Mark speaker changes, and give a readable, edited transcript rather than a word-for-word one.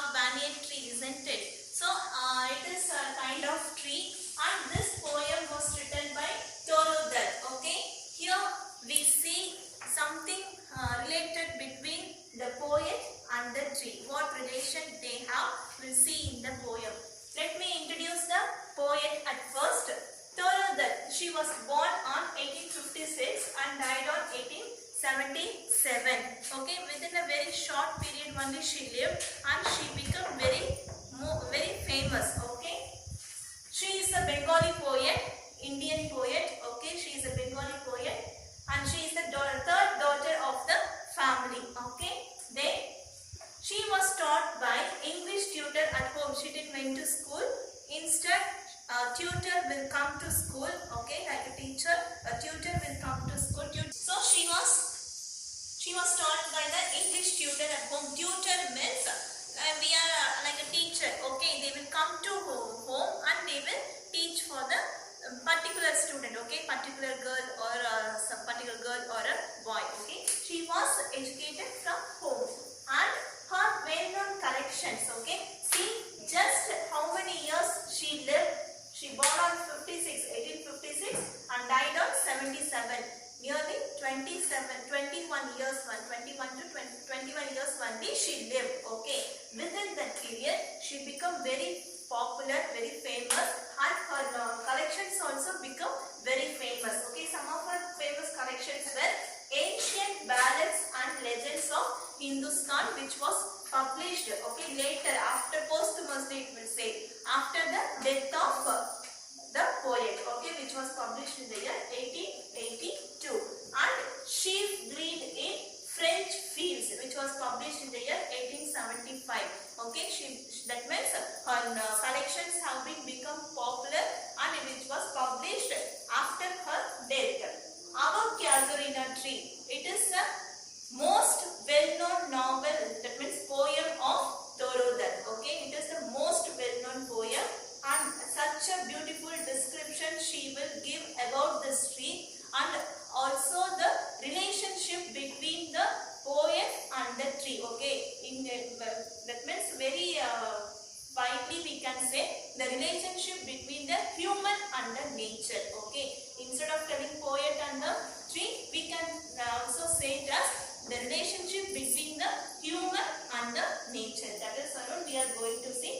Speaker 1: have banyan tree, isn't it? So it is a kind of tree, and this poem was written by Torudar. Okay, here we see something related between the poet and the tree. What relation they have, we'll see in the poem. Let me introduce the poet at first. Torudar, she was born on 1856 and died on 1877. Okay, within a very short period only she lived, and she became very famous. Okay, she is a Bengali poet, Indian poet. Okay, she is a Bengali poet, and she is the third daughter of the family. Okay, she was taught by English tutor at home. She didn't went to school. Instead, a tutor will come to school. Okay, like a teacher, a tutor will come to school. So she was taught by the English tutor at home. Tutor means we are like a teacher. Okay, they will come to home and they will teach for the particular student. Okay, particular girl or some particular girl or a boy. Okay, she was educated from home, and her well-known collections. Okay, see just how many years she lived. She born on 1856 and died on 77. Nearly 21 years, 21 to 21 years only she lived. Okay, within that period she became very popular, very famous, and her collections also become very famous. Okay, some of her famous collections were Ancient Ballads and Legends of Hindustan, which was published, okay, later, after posthumously, it will say, after the death of the poet, okay, which was published in the year 1882. And Sheep Breed in French Fields, which was published in the year 1875. Okay, that means her collections have become popular, and which was published after her death. Our Casuarina Tree, it is the most well-known novel, that means poem of Torudar. Okay, it is the most well-known poem, and such a beautiful description she will give about this tree, and also the relationship between the poet and the tree. Okay, that means very widely we can say the relationship between the human and the nature. Okay, instead of telling poet and the tree, we can also say just the relationship between the human and the nature. That is what we are going to see